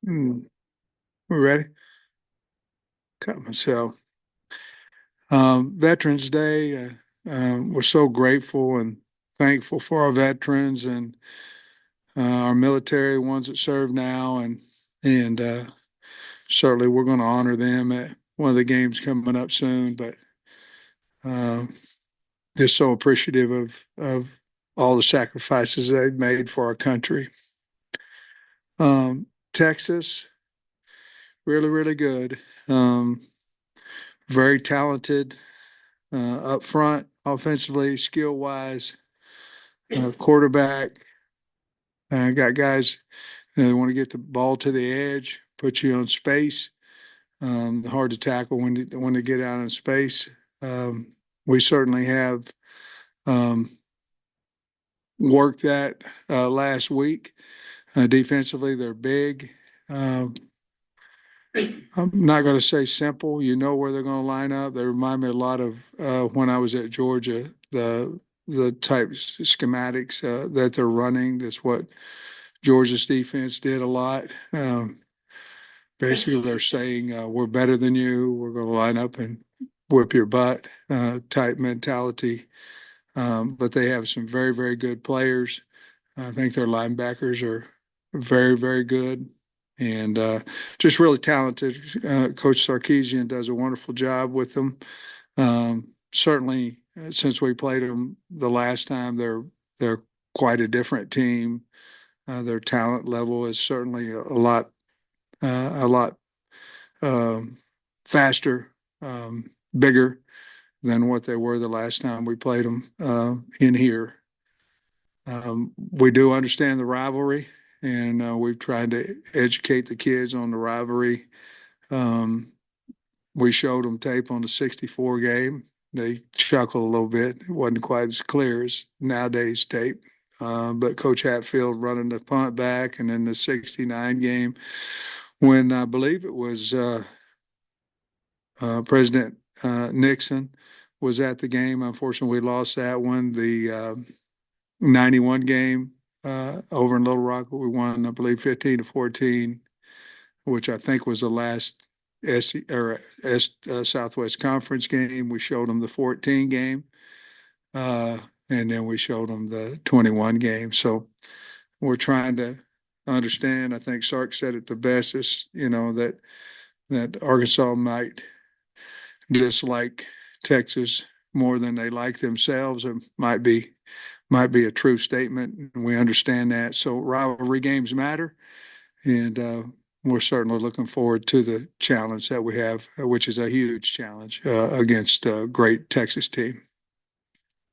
Mm, we're ready. Cut myself. Veterans Day. We're so grateful and thankful for our veterans and our military ones that serve now, and certainly we're going to honor them at one of the games coming up soon. But uh, just so appreciative of all the sacrifices they've made for our country. Texas, really, really good. Um, Very talented up front, offensively, skill wise, quarterback. Got guys, they want to get the ball to the edge, put you on space. Hard to tackle when they get out in space. We certainly have um, worked that last week. Defensively, they're big. Uh, I'm not going to say simple. You know where they're going to line up. They remind me a lot of when I was at Georgia. The type schematics that they're running. That's what Georgia's defense did a lot. Basically, they're saying we're better than you. We're going to line up and whip your butt type mentality. But they have some very, very good players. I think their linebackers are very, very good and just really talented. Coach Sarkisian does a wonderful job with them. Certainly, since we played them the last time, they're quite a different team. Their talent level is certainly a lot um, faster, bigger than what they were the last time we played them in here. We do understand the rivalry, and we've tried to educate the kids on the rivalry. Um, we showed them tape on the 64 game. They chuckled a little bit. It wasn't quite as clear as nowadays tape. But Coach Hatfield running the punt back, and then the 69 game when I believe it was President Nixon was at the game. Unfortunately, we lost that one. The 91 game over in Little Rock, we won, I believe, 15-14, which I think was the last Southwest Conference game. We showed them the 14 game, uh, and then we showed them the 21 game. So we're trying to understand. I think Sark said it the best is, that Arkansas might dislike Texas more than they like themselves. It might be a true statement, and we understand that. So rivalry games matter, and we're certainly looking forward to the challenge that we have, which is a huge challenge against a great Texas team.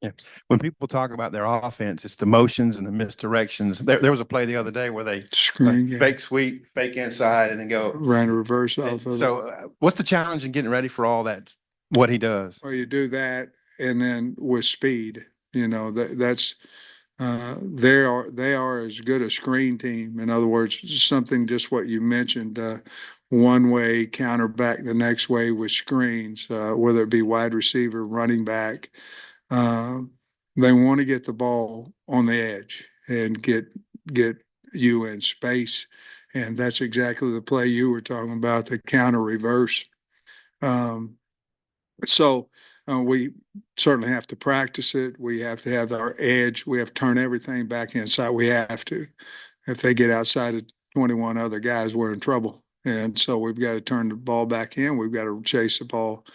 Yeah. When people talk about their offense, it's the motions and the misdirections. There was a play the other day where they Screen game, fake sweep, fake inside, and then go. ran a reverse off of it. So, what's the challenge in getting ready for all that? What he does? Well, you do that, and then with speed, that's they are as good a screen team. In other words, something just what you mentioned, one way counter back the next way with screens, whether it be wide receiver, running back. Uh, they want to get the ball on the edge and get you in space, and that's exactly the play you were talking about, the counter reverse. Um, so we certainly have to practice it. We have to have our edge. We have to turn everything back inside. We have to. If they get outside of 21 other guys, we're in trouble. And so we've got to turn the ball back in. We've got to chase the ball,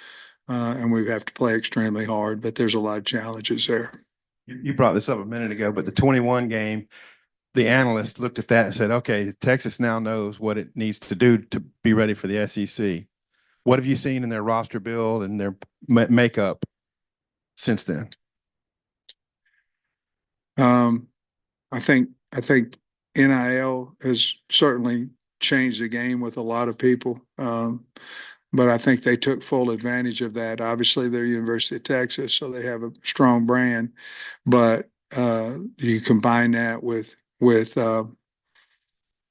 and we have to play extremely hard. But there's a lot of challenges there. You brought this up a minute ago, but the 21 game, the analyst looked at that and said, okay, Texas now knows what it needs to do to be ready for the SEC. What have you seen in their roster build and their makeup since then? Um, I think NIL has certainly changed the game with a lot of people. But I think they took full advantage of that. Obviously, they're University of Texas, so they have a strong brand. But you combine that with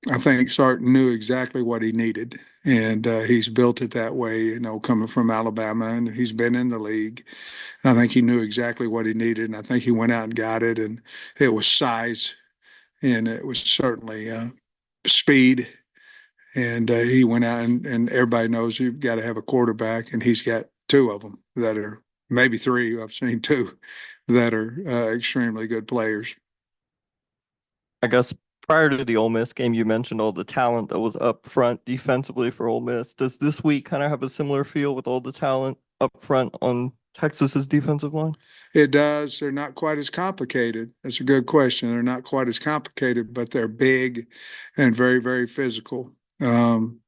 I think Sark knew exactly what he needed, and he's built it that way. Coming from Alabama, and he's been in the league. And I think he knew exactly what he needed, and I think he went out and got it. And it was size, and it was certainly speed, And he went out and everybody knows you've got to have a quarterback, and he's got two of them that are maybe three. I've seen two that are extremely good players. I guess prior to the Ole Miss game, you mentioned all the talent that was up front defensively for Ole Miss. Does this week kind of have a similar feel with all the talent up front on Texas's defensive line? It does. They're not quite as complicated. That's a good question. They're not quite as complicated, but they're big and very, very physical. Um,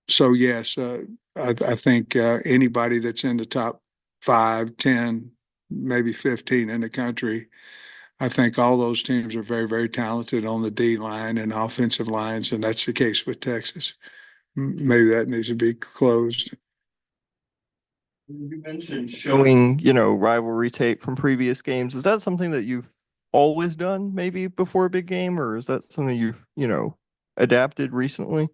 so yes, I think anybody that's in the top 5, 10, maybe 15 in the country, I think all those teams are very, very talented on the D line and offensive lines, and that's the case with Texas. Maybe that needs to be closed. You mentioned showing, rivalry tape from previous games. Is that something that you've always done maybe before a big game, or is that something you've, adapted recently?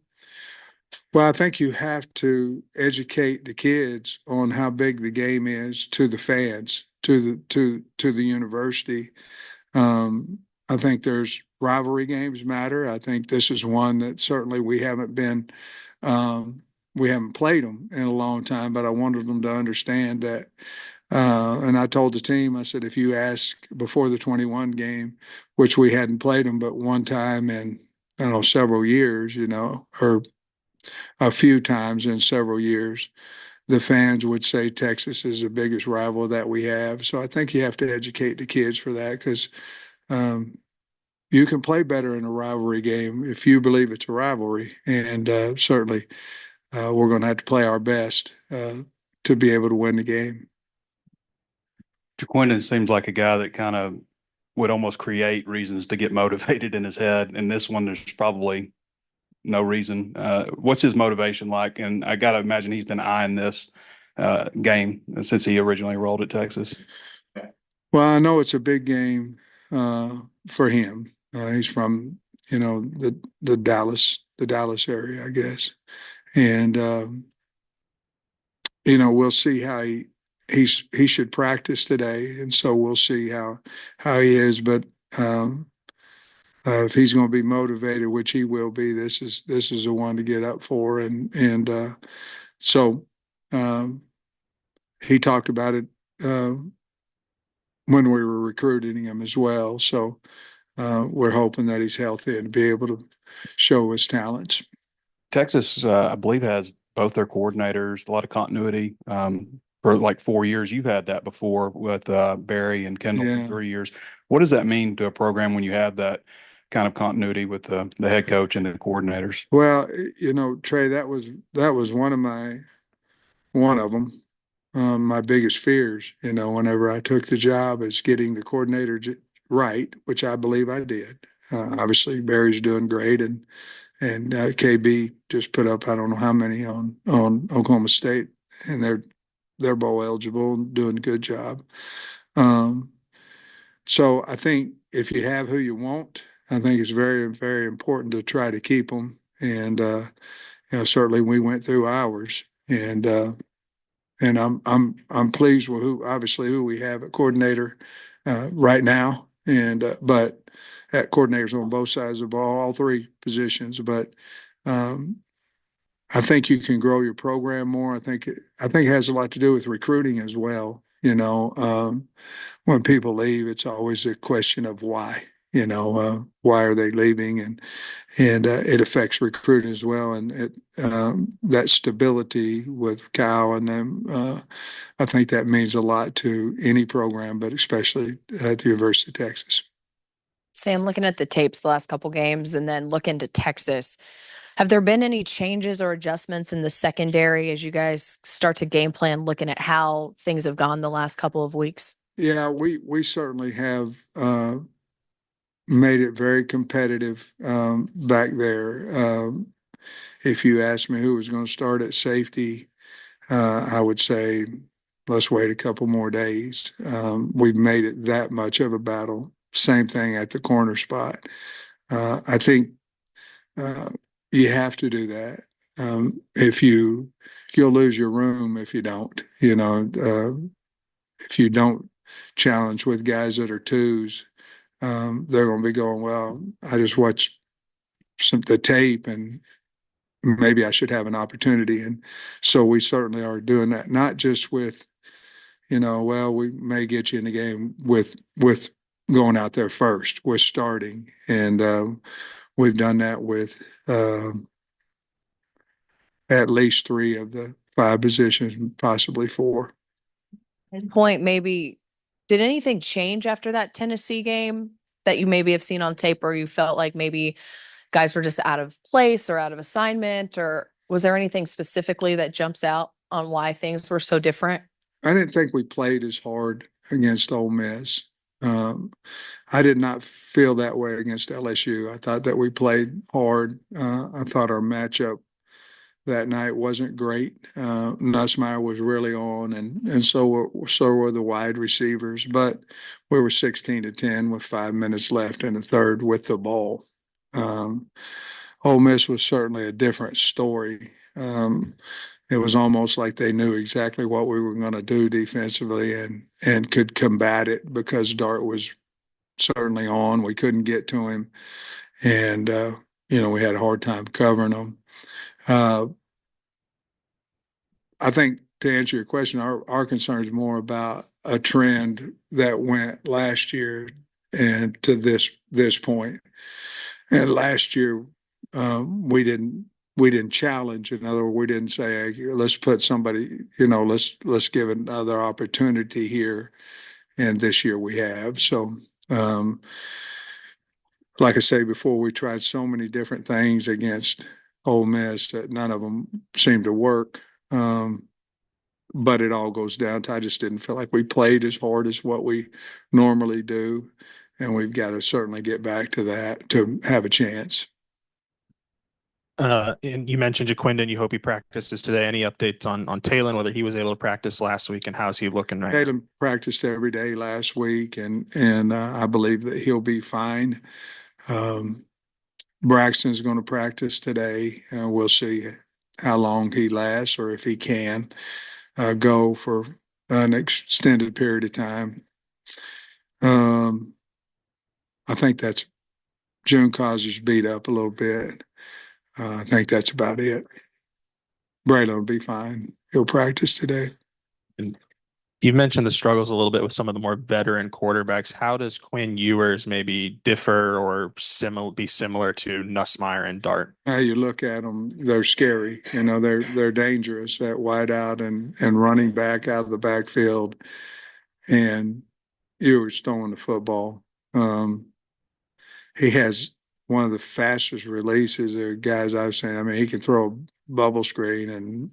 Well, I think you have to educate the kids on how big the game is to the fans, to the university. I think there's rivalry games matter. I think this is one that certainly um, we haven't played them in a long time, but I wanted them to understand that. And I told the team, I said, if you ask before the 21 game, which we hadn't played them but one time in, I don't know, several years, or a few times in several years, the fans would say Texas is the biggest rival that we have. So I think you have to educate the kids for that because um, you can play better in a rivalry game if you believe it's a rivalry. And certainly we're going to have to play our best to be able to win the game. Jaquindon seems like a guy that kind of would almost create reasons to get motivated in his head. And this one, there's probably no reason. What's his motivation like? And I got to imagine he's been eyeing this game since he originally enrolled at Texas. Well, I know it's a big game for him. He's from, the Dallas area, I guess. And we'll see how he should practice today, and so we'll see how he is. But if he's going to be motivated, which he will be, this is the one to get up for, and so um, he talked about it uh, when we were recruiting him as well. So we're hoping that he's healthy and be able to show his talents. Texas, I believe, has both their coordinators, a lot of continuity. For like 4 years, you've had that before with Barry and Kendall for Yeah. 3 years. What does that mean to a program when you have that kind of continuity with the head coach and the coordinators? Well, Trey, that was one of them. My biggest fears, whenever I took the job, is getting the coordinator right, which I believe I did. Obviously, Barry's doing great, and KB just put up I don't know how many on Oklahoma State, and they're bowl eligible and doing a good job. Um, so I think if you have who you want, I think it's very, very important to try to keep them. And certainly we went through ours, and I'm pleased with who we have at coordinator right now, and but at coordinators on both sides of the ball, all three positions. But um, I think you can grow your program more. I think it has a lot to do with recruiting as well. When people leave, it's always a question of why. Why are they leaving, and it affects recruiting as well. And that stability with Kyle and them, I think that means a lot to any program, but especially at the University of Texas. Sam, looking at the tapes the last couple games and then looking to Texas, have there been any changes or adjustments in the secondary as you guys start to game plan looking at how things have gone the last couple of weeks? Yeah, we certainly have made it very competitive back there. If you asked me who was going to start at safety, I would say let's wait a couple more days. We've made it that much of a battle. Same thing at the corner spot. I think uh, you have to do that. If you'll lose your room if you don't. If you don't challenge with guys that are twos, they're going to be going, well, I just watched the tape, and maybe I should have an opportunity. And so we certainly are doing that, not just with, well, we may get you in the game with going out there first, with starting. And we've done that with at least 3 of the 5 positions, possibly 4. Point, maybe, did anything change after that Tennessee game that you maybe have seen on tape, or you felt like maybe guys were just out of place or out of assignment, or was there anything specifically that jumps out on why things were so different? I didn't think we played as hard against Ole Miss. Um, I did not feel that way against LSU. I thought that we played hard. I thought our matchup that night wasn't great. Nussmeier was really on, and so were the wide receivers. But we were 16-10 with 5 minutes left in the third with the ball. Um, Ole Miss was certainly a different story. It was almost like they knew exactly what we were going to do defensively and could combat it because Dart was certainly on. We couldn't get to him, and we had a hard time covering him. I think to answer your question, our concern is more about a trend that went last year and to this point. And last year, we didn't challenge. In other words, we didn't say, hey, let's put somebody, let's give another opportunity here. And this year we have. So, like I say before, we tried so many different things against Ole Miss that none of them seemed to work. But it all goes down to I just didn't feel like we played as hard as what we normally do. And we've got to certainly get back to that to have a chance. And you mentioned Jaquindon. You hope he practices today. Any updates on Talon, whether he was able to practice last week, and how's he looking right now? Tatum practiced every day last week, and I believe that he'll be fine. Braxton's going to practice today. We'll see how long he lasts or if he can go for an extended period of time. I think that's June Causer's beat up a little bit. I think that's about it. Braylon will be fine. He'll practice today. And you mentioned the struggles a little bit with some of the more veteran quarterbacks. How does Quinn Ewers maybe differ or be similar to Nussmeier and Dart? How you look at them, they're scary. They're dangerous at wide out and running back out of the backfield. And Ewers throwing the football. He has one of the fastest releases of guys I've seen. I mean, he can throw a bubble screen and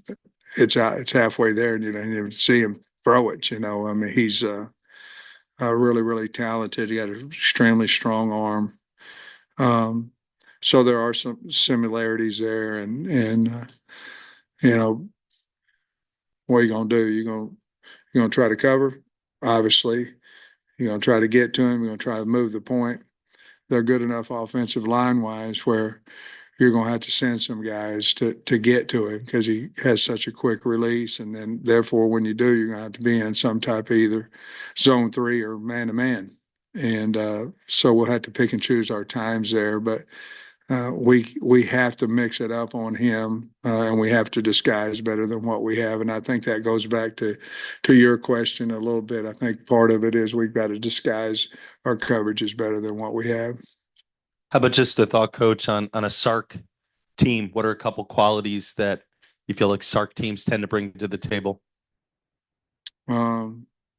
it's out, it's halfway there, and you don't even see him throw it. I mean, he's really, really talented. He got an extremely strong arm. So there are some similarities there, and what are you gonna do? You're gonna try to cover, obviously. You're gonna try to get to him. You're gonna try to move the point. They're good enough offensive line wise where you're going to have to send some guys to get to him because he has such a quick release. And then therefore, when you do, you're going to have to be in some type of either zone 3 or man to man. And so we'll have to pick and choose our times there. But we have to mix it up on him, and we have to disguise better than what we have. And I think that goes back to your question a little bit. I think part of it is we've got to disguise our coverages better than what we have. How about just a thought, Coach, on a Sark team? What are a couple qualities that you feel like Sark teams tend to bring to the table?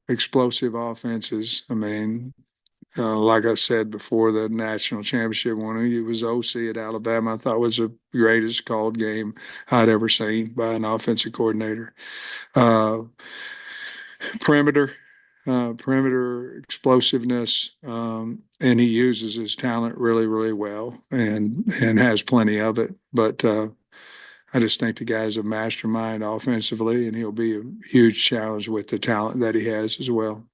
Explosive offenses. I mean, like I said before, the national championship one, he was OC at Alabama. I thought was the greatest called game I'd ever seen by an offensive coordinator. Perimeter explosiveness, and he uses his talent really, really well and has plenty of it. But I just think the guy's a mastermind offensively, and he'll be a huge challenge with the talent that he has as well.